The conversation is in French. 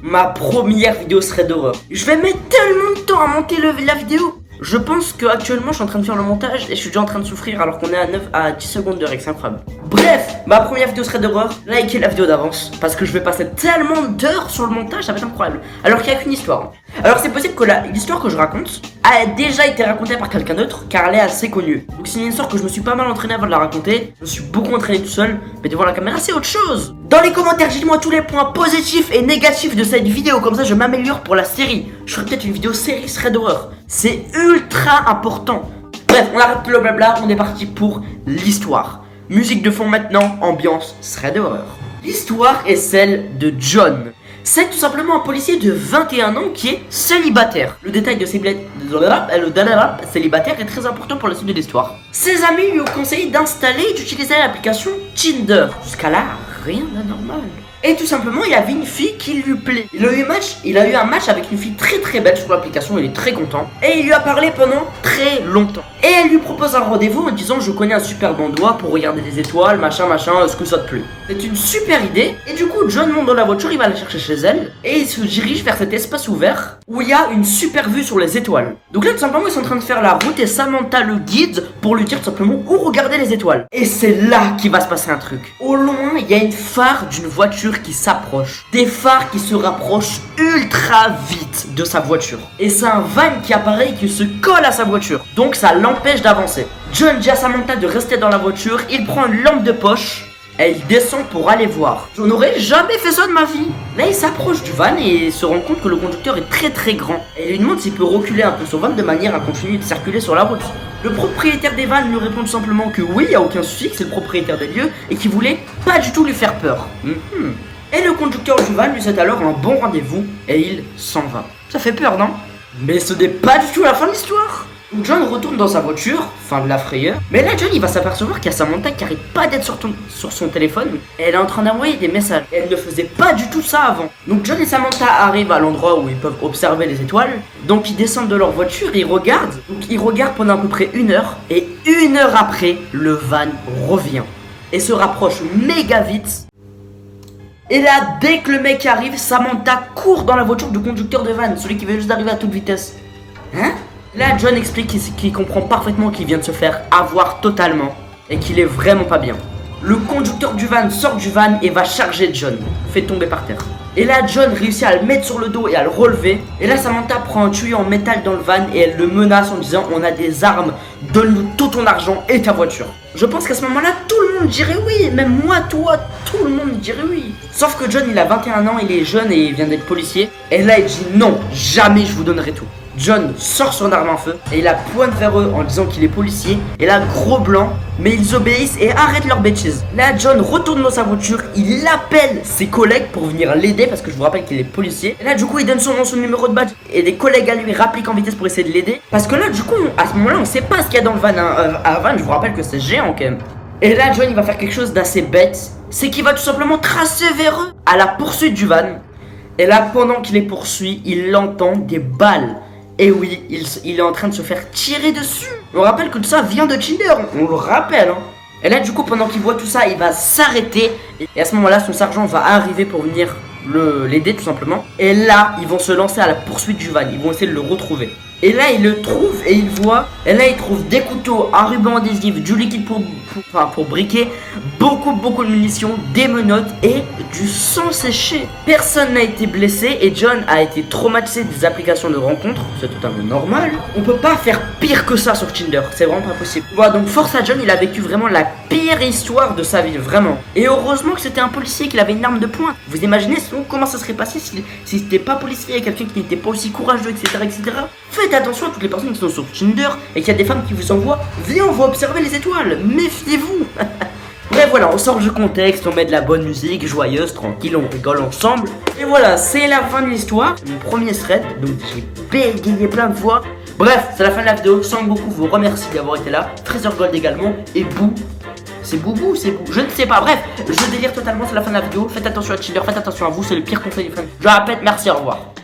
ma première vidéo thread d'horreur. Je vais mettre tellement de temps à monter la vidéo. Je pense qu'actuellement je suis en train de faire le montage et je suis déjà en train de souffrir alors qu'on est à 10 secondes de règle, c'est incroyable. Bref, ma première vidéo thread d'horreur, likez la vidéo d'avance parce que je vais passer tellement d'heures sur le montage, ça va être incroyable. Alors qu'il n'y a qu'une histoire. Alors c'est possible que l'histoire que je raconte a déjà été racontée par quelqu'un d'autre car elle est assez connue. Donc c'est une histoire que je me suis pas mal entraîné avant de la raconter. Je me suis beaucoup entraîné tout seul, mais devant la caméra c'est autre chose. Dans les commentaires, dites-moi tous les points positifs et négatifs de cette vidéo, comme ça je m'améliore pour la série. Je ferai peut-être une vidéo série thread d'horreur. C'est ultra important. Bref, on arrête le blabla, on est parti pour l'histoire. Musique de fond maintenant, ambiance thread d'horreur. L'histoire est celle de John. C'est tout simplement un policier de 21 ans qui est célibataire. Le détail de célibataire est très important pour la suite de l'histoire. Ses amis lui ont conseillé d'installer et d'utiliser l'application Tinder. Jusqu'à là, rien d'anormal. Et tout simplement, il avait une fille qui lui plaît. Il a eu un match avec une fille très belle sur l'application, il est très content. Et il lui a parlé pendant très longtemps. Et elle lui propose un rendez-vous en disant je connais un super endroit pour regarder les étoiles, machin, est-ce que ça te plaît? C'est une super idée. Et du coup, John monte dans la voiture, il va la chercher chez elle. Et il se dirige vers cet espace ouvert où il y a une super vue sur les étoiles. Donc là, tout simplement, ils sont en train de faire la route et Samantha le guide pour lui dire tout simplement où regarder les étoiles. Et c'est là qu'il va se passer un truc. Au loin, il y a une phare d'une voiture qui s'approche. Des phares qui se rapprochent ultra vite de sa voiture. Et c'est un van qui apparaît et qui se colle à sa voiture. Donc ça l'empêche d'avancer. John dit à Samantha de rester dans la voiture. Il prend une lampe de poche et il descend pour aller voir. Je n'aurais jamais fait ça de ma vie. Là il s'approche du van et se rend compte que le conducteur est très grand. Et il lui demande s'il peut reculer un peu son van de manière à continuer de circuler sur la route. Le propriétaire des vannes lui répond tout simplement que oui, il n'y a aucun souci, que c'est le propriétaire des lieux et qu'il voulait pas du tout lui faire peur. Et le conducteur du van lui souhaite alors un bon rendez-vous et il s'en va. Ça fait peur, non? Mais ce n'est pas du tout la fin de l'histoire. John retourne dans sa voiture, fin de la frayeur. Mais là, John il va s'apercevoir qu'il y a Samantha qui arrête pas d'être sur son téléphone. Et elle est en train d'envoyer des messages. Et elle ne faisait pas du tout ça avant. Donc John et Samantha arrivent à l'endroit où ils peuvent observer les étoiles. Donc ils descendent de leur voiture et ils regardent. Donc ils regardent pendant à peu près 1 heure. Et 1 heure après, le van revient. Et se rapproche méga vite. Et là, dès que le mec arrive, Samantha court dans la voiture du conducteur de van, celui qui veut juste d'arriver à toute vitesse. Hein? Là, John explique qu'il comprend parfaitement qu'il vient de se faire avoir totalement et qu'il est vraiment pas bien. Le conducteur du van sort du van et va charger John, fait tomber par terre. Et là, John réussit à le mettre sur le dos et à le relever. Et là, Samantha prend un tuyau en métal dans le van et elle le menace en disant on a des armes, donne-nous tout ton argent et ta voiture. Je pense qu'à ce moment-là, tout le monde dirait oui, même moi, toi, tout le monde dirait oui. Sauf que John, il a 21 ans, il est jeune et il vient d'être policier. Et là, il dit non, jamais je vous donnerai tout. John sort son arme à feu et il la pointe vers eux en disant qu'il est policier. Et là, gros blanc, mais ils obéissent et arrêtent leur bêtise. Là, John retourne dans sa voiture, il appelle ses collègues pour venir l'aider parce que je vous rappelle qu'il est policier. Et là, du coup, il donne son nom, son numéro de badge et des collègues à lui rappliquent en vitesse pour essayer de l'aider. Parce que là, du coup, à ce moment-là, on sait pas ce qu'il y a dans le van. Un van, je vous rappelle que c'est géant quand même. Et là, John, il va faire quelque chose d'assez bête. C'est qu'il va tout simplement tracer vers eux à la poursuite du van. Et là, pendant qu'il les poursuit, il entend des balles. Et oui, il est en train de se faire tirer dessus. On rappelle que tout ça vient de Tinder, on le rappelle hein. Et là du coup pendant qu'il voit tout ça, il va s'arrêter. Et à ce moment là, son sergent va arriver pour venir l'aider tout simplement. Et là, ils vont se lancer à la poursuite du van, ils vont essayer de le retrouver. Et là, il le trouve et il voit. Et là, il trouve des couteaux, un ruban adhésif, du liquide pour briquer, beaucoup de munitions, des menottes et du sang séché. Personne n'a été blessé et John a été traumatisé des applications de rencontres. C'est totalement normal. On peut pas faire pire que ça sur Tinder, c'est vraiment pas possible. Voilà, donc force à John, il a vécu vraiment la pire histoire de sa vie, vraiment. Et heureusement que c'était un policier, qu'il avait une arme de poing. Vous imaginez sinon comment ça serait passé si c'était pas policier et quelqu'un qui n'était pas aussi courageux, etc. Faites attention à toutes les personnes qui sont sur Tinder et qu'il y a des femmes qui vous envoient viens, on va observer les étoiles, méfiez-vous. Bref, voilà, on sort du contexte, on met de la bonne musique, joyeuse, tranquille, on rigole ensemble. Et voilà, c'est la fin de l'histoire. Mon premier thread, donc j'ai bégayé plein de fois. Bref, c'est la fin de la vidéo. Sangoku vous remercie d'avoir été là. Fraser Gold également. Et Boo. C'est Boubou, c'est Boo. Je ne sais pas. Bref, je délire totalement, c'est la fin de la vidéo. Faites attention à Tinder, faites attention à vous, c'est le pire conseil du friend. Je répète, merci, au revoir.